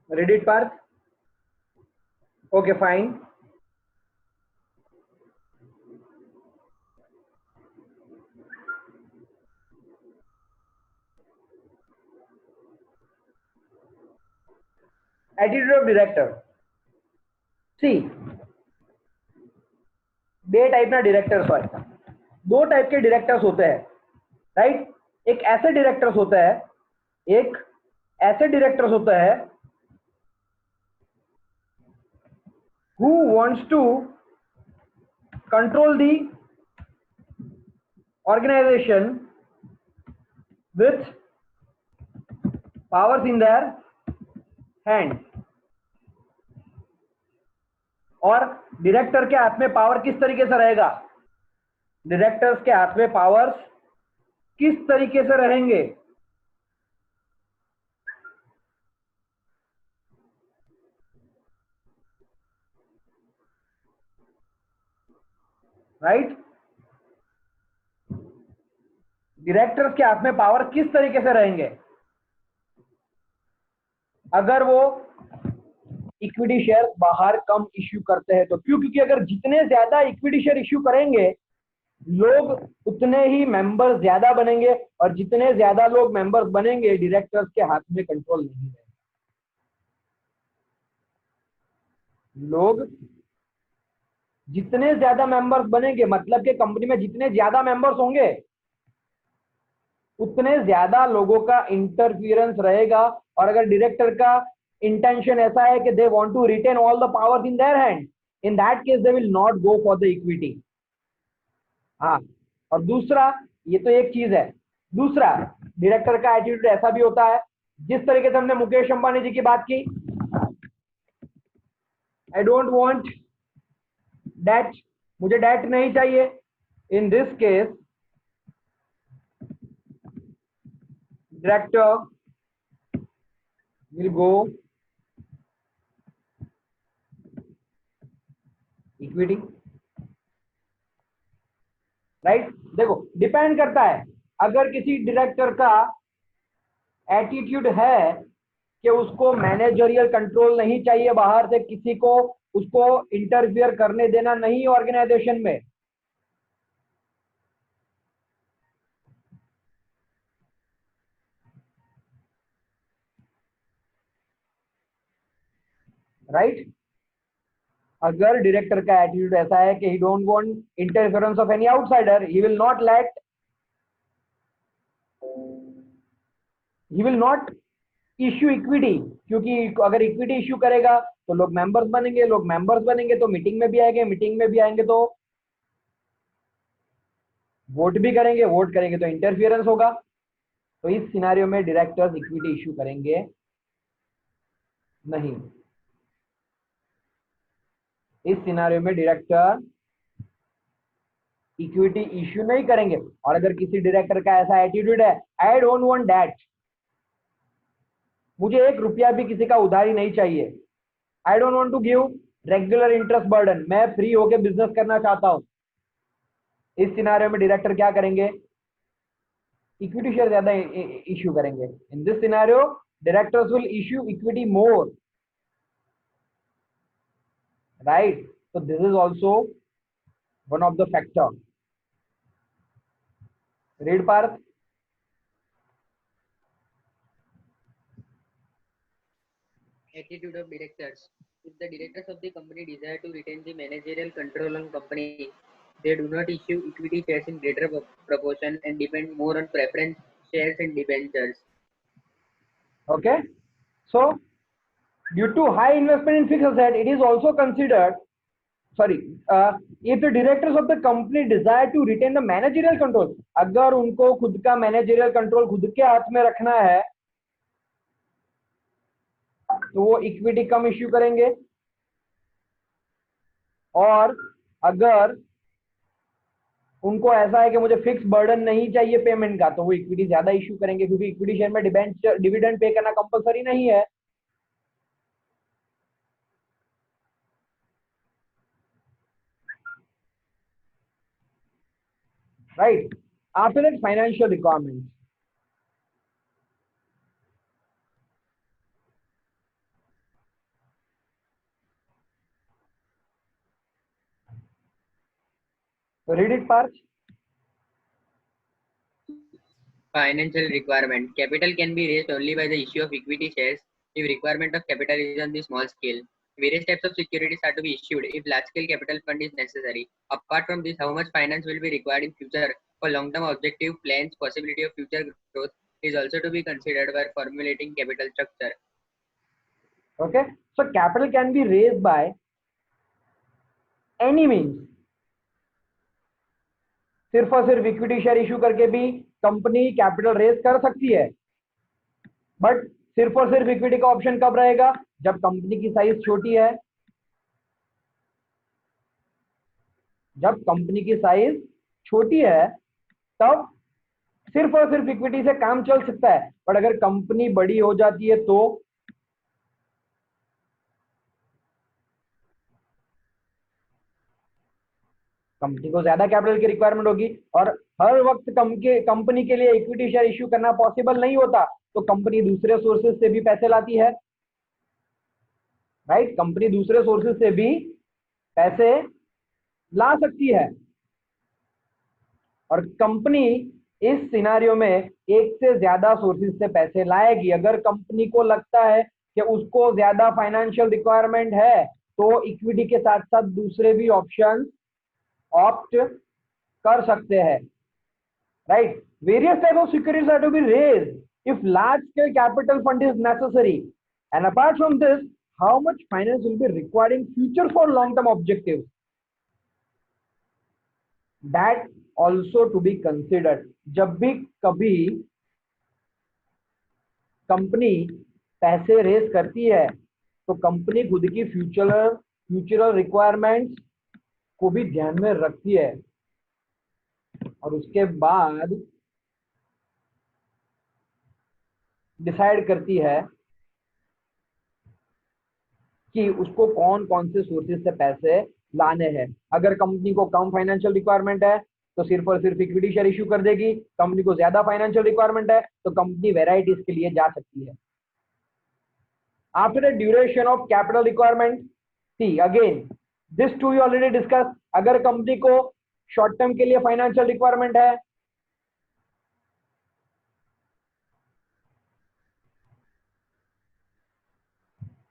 Read it, Parth. Okay, fine. Attitude of director. See, बे type ना directors होते हैं, दो टाइप के डायरेक्टर्स होते हैं, राइट। एक ऐसे डायरेक्टर्स होता है, एक ऐसे डायरेक्टर्स होता है who wants to control the organization with powers in their hand। और डायरेक्टर के हाथ में पावर किस तरीके से रहेगा, डायरेक्टर्स के हाथ में पावर्स किस तरीके से रहेंगे, राइट। डायरेक्टर्स के हाथ में पावर किस तरीके से रहेंगे, अगर वो इक्विटी शेयर बाहर कम इश्यू करते हैं तो क्यों, क्योंकि अगर जितने ज्यादा इक्विटी शेयर इश्यू करेंगे लोग उतने ही मेंबर्स ज्यादा बनेंगे, और जितने ज्यादा लोग मेंबर्स बनेंगे डायरेक्टर्स के हाथ में कंट्रोल नहीं रहेगा। लोग जितने ज्यादा मेंबर्स बनेंगे मतलब कि कंपनी में जितने ज्यादा मेंबर्स होंगे उतने ज्यादा लोगों का इंटरफियरेंस रहेगा। और अगर डायरेक्टर का इंटेंशन ऐसा है कि they want to retain all the powers in their hand, in that case they will not go for the equity. हाँ, और दूसरा, ये तो एक चीज है, दूसरा डायरेक्टर का एटीट्यूड ऐसा भी होता है, जिस तरीके से हमने मुकेश अंबानी जी की बात की, आई डोंट वांट डेट, मुझे डेट नहीं चाहिए, in this case director will go equity, right. देखो डिपेंड करता है, अगर किसी डायरेक्टर का एटीट्यूड है कि उसको मैनेजरियल कंट्रोल नहीं चाहिए, बाहर से किसी को उसको इंटरफियर करने देना नहीं ऑर्गेनाइजेशन में, राइट। अगर डायरेक्टर का एटीट्यूड ऐसा है कि ही don't want interference of any outsider, he will not issue equity, क्योंकि अगर इक्विटी इश्यू करेगा तो लोग मेंबर्स बनेंगे, लोग मेंबर्स बनेंगे तो मीटिंग में भी आएंगे, मीटिंग में भी आएंगे तो वोट भी करेंगे, वोट करेंगे तो इंटरफियरेंस होगा। तो इस सिनेरियो में डायरेक्टर्स इक्विटी इश्यू करेंगे नहीं, इस सिनेरियो में डायरेक्टर इक्विटी इश्यू नहीं करेंगे। और अगर किसी डायरेक्टर का ऐसा एटीट्यूड है, आई डोंट वांट दैट, मुझे एक रुपया भी किसी का उधारी नहीं चाहिए, I don't want to give regular interest burden, मैं फ्री होके बिजनेस करना चाहता हूं, इस सिनेरियो में डायरेक्टर क्या करेंगे, इक्विटी शेयर ज्यादा इश्यू करेंगे। In this scenario directors will issue equity more, right. so this is also one of the factor। read Parth। Attitude of directors. If the directors of the company desire to retain the managerial control on company, they do not issue equity shares in greater proportion and depend more on preference shares and debentures. Okay, so due to high investment in fixed asset, it is also considered, if the directors of the company desire to retain the managerial control, अगर उनको खुद का managerial control खुद के हाथ में रखना है तो वो इक्विटी कम इश्यू करेंगे, और अगर उनको ऐसा है कि मुझे फिक्स बर्डन नहीं चाहिए पेमेंट का तो वो इक्विटी ज्यादा इश्यू करेंगे, क्योंकि इक्विटी शेयर में डिविडेंड पे करना कंपलसरी नहीं है। right? After that, financial requirements. Read it, Parth. Financial requirement. Capital can be raised only by the issue of equity shares if requirement of capital is on the small scale. Various types of securities are to be issued if large scale capital fund is necessary. Apart from this, how much finance will be required in future for long term objective plans, possibility of future growth is also to be considered while formulating capital structure. Okay, so capital can be raised by any means. सिर्फ और सिर्फ equity share issue करके भी company capital raise कर सकती है, but सिर्फ और सिर्फ इक्विटी का ऑप्शन कब रहेगा? जब कंपनी की साइज छोटी है, जब कंपनी की साइज छोटी है तब सिर्फ और सिर्फ इक्विटी से काम चल सकता है। बट अगर कंपनी बड़ी हो जाती है तो कंपनी को ज्यादा कैपिटल की रिक्वायरमेंट होगी, और हर वक्त कंपनी के लिए इक्विटी शेयर इश्यू करना पॉसिबल नहीं होता, तो कंपनी दूसरे सोर्सेज से भी पैसे लाती है, राइट? कंपनी दूसरे सोर्सेज से भी पैसे ला सकती है, और कंपनी इस सिनारियो में एक से ज्यादा सोर्सेज से पैसे लाएगी। अगर कंपनी को लगता है कि उसको ज्यादा फाइनेंशियल रिक्वायरमेंट है तो इक्विटी के साथ साथ दूसरे भी ऑप्शन ऑप्ट कर सकते हैं, right? Various type of securities are to be raised if large scale capital fund is necessary, and apart from this how much finance will be required in future for long term objectives, that also to be considered. जब भी कभी company पैसे raise करती है तो company खुद की फ्यूचरल requirements को भी ध्यान में रखती है, और उसके बाद डिसाइड करती है कि उसको कौन कौन से सोर्सेज से पैसे लाने हैं। अगर कंपनी को कम फाइनेंशियल रिक्वायरमेंट है तो सिर्फ और सिर्फ इक्विटी शेयर इश्यू कर देगी, कंपनी को ज्यादा फाइनेंशियल रिक्वायरमेंट है तो कंपनी वेराइटीज के लिए जा सकती है। After the duration of capital requirement, see again this to you already discuss. अगर कंपनी को शॉर्ट टर्म के लिए फाइनेंशियल रिक्वायरमेंट है,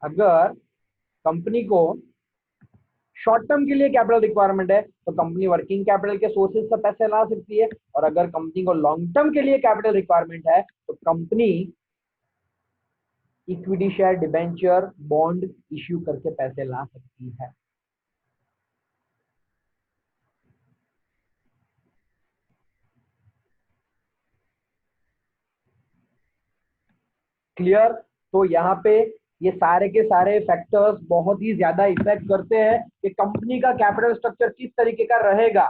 अगर कंपनी को शॉर्ट टर्म के लिए कैपिटल रिक्वायरमेंट है तो कंपनी वर्किंग कैपिटल के सोर्सेज से पैसे ला सकती है, और अगर कंपनी को लॉन्ग टर्म के लिए कैपिटल रिक्वायरमेंट है तो company equity share, debenture, bond issue करके पैसे ला सकती है। क्लियर? तो यहाँ पे ये सारे के सारे फैक्टर्स बहुत ही ज्यादा इफेक्ट करते हैं कि कंपनी का कैपिटल स्ट्रक्चर किस तरीके का रहेगा,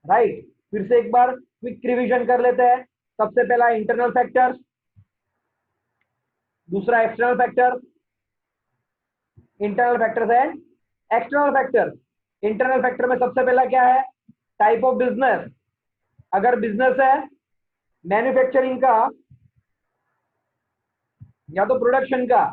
राइट? फिर से एक बार क्विक रिवीजन कर लेते हैं। सबसे पहला इंटरनल फैक्टर्स, दूसरा external factor, internal factors and external factors. Internal factor में सबसे पहला क्या है? Type of business. अगर बिजनेस है मैन्युफैक्चरिंग का या तो प्रोडक्शन का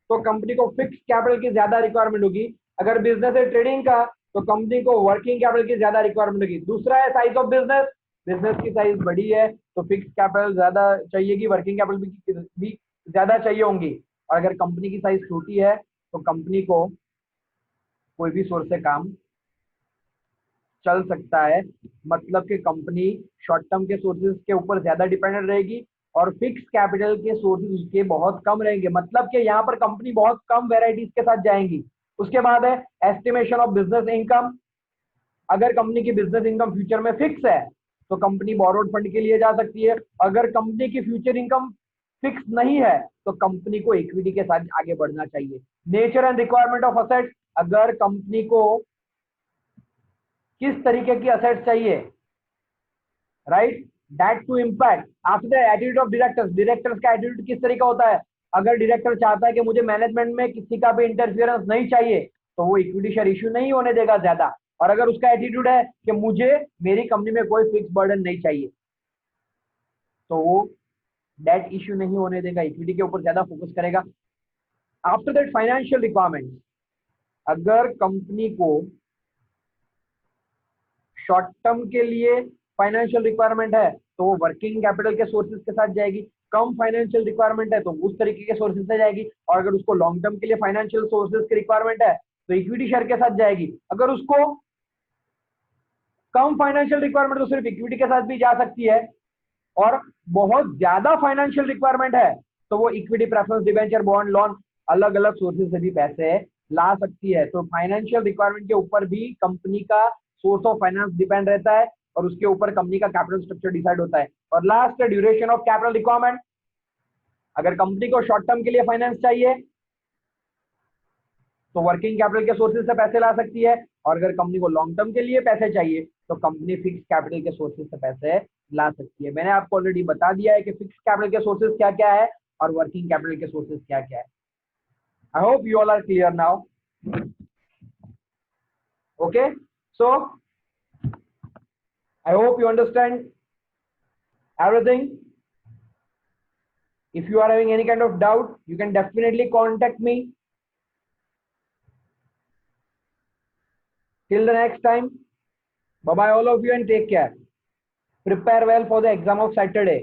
तो कंपनी को फिक्स कैपिटल की ज्यादा रिक्वायरमेंट होगी। अगर बिजनेस है ट्रेडिंग का तो कंपनी को वर्किंग कैपिटल की ज्यादा रिक्वायरमेंट होगी। दूसरा है साइज ऑफ बिजनेस, बिजनेस की साइज बड़ी है तो फिक्स कैपिटल ज्यादा चाहिएगी, वर्किंग कैपिटल भी ज्यादा चाहिए होंगी। और अगर कंपनी की साइज छोटी है तो कंपनी को कोई भी सोर्स से काम चल सकता है, मतलब कि कंपनी शॉर्ट टर्म के सोर्सेज के ऊपर ज्यादा डिपेंडेंट रहेगी और फिक्स कैपिटल के सोर्सेज उसके बहुत कम रहेंगे, मतलब कि यहाँ पर कंपनी बहुत कम वेराइटीज के साथ जाएंगी। उसके बाद है एस्टिमेशन ऑफ बिजनेस इनकम। अगर कंपनी की बिजनेस इनकम फ्यूचर में फिक्स है तो कंपनी बोरोड फंड के लिए जा सकती है। अगर कंपनी की फ्यूचर इनकम फिक्स नहीं है तो कंपनी को इक्विटी के साथ आगे बढ़ना चाहिए। Nature and requirement of assets, अगर कंपनी को किस तरीके की असेट्स चाहिए, right, that to impact. After the attitude of directors, directors का एटीट्यूड किस तरीका होता है। अगर डायरेक्टर चाहता है कि मुझे मैनेजमेंट में किसी का भी इंटरफियरेंस नहीं चाहिए तो वो इक्विटी शेयर इश्यू नहीं होने देगा ज्यादा। और अगर उसका एटीट्यूड है कि मुझे मेरी कंपनी में कोई फिक्स बर्डन नहीं चाहिए, तो वो डेट इश्यू नहीं होने देगा, इक्विटी के ऊपर ज्यादा फोकस करेगा। आफ्टर दैट फाइनेंशियल रिक्वायरमेंट, अगर कंपनी को शॉर्ट टर्म के लिए फाइनेंशियल रिक्वायरमेंट है तो वो वर्किंग कैपिटल के सोर्सेज के साथ जाएगी, कम फाइनेंशियल रिक्वायरमेंट है तो उस तरीके के सोर्सेज से जाएगी, और अगर उसको लॉन्ग टर्म के लिए फाइनेंशियल सोर्सेज की रिक्वायरमेंट है तो इक्विटी शेयर के साथ जाएगी। अगर उसको कम फाइनेंशियल रिक्वायरमेंट तो सिर्फ इक्विटी के साथ भी जा सकती है, और बहुत ज्यादा फाइनेंशियल रिक्वायरमेंट है तो वो equity, preference, debenture, bond, loan, अलग अलग सोर्सेज से भी पैसे ला सकती है। तो फाइनेंशियल रिक्वायरमेंट के ऊपर भी कंपनी का सोर्स ऑफ फाइनेंस डिपेंड रहता है, और उसके ऊपर कंपनी का कैपिटल स्ट्रक्चर डिसाइड होता है। और लास्ट है ड्यूरेशन ऑफ कैपिटल रिक्वायरमेंट। अगर कंपनी को शॉर्ट टर्म के लिए फाइनेंस चाहिए तो वर्किंग कैपिटल के सोर्सेज से पैसे ला सकती है, और अगर कंपनी को लॉन्ग टर्म के लिए पैसे चाहिए तो कंपनी फिक्स कैपिटल के सोर्सेज से पैसे ला सकती है। मैंने आपको ऑलरेडी बता दिया है कि फिक्स कैपिटल के सोर्सेज क्या क्या है और वर्किंग कैपिटल के सोर्सेज क्या क्या है। I hope you all are clear now. Okay, so I hope you understand everything. If you are having any kind of doubt, you can definitely contact me. Till the next time, bye bye all of you and take care. Prepare well for the exam of Saturday.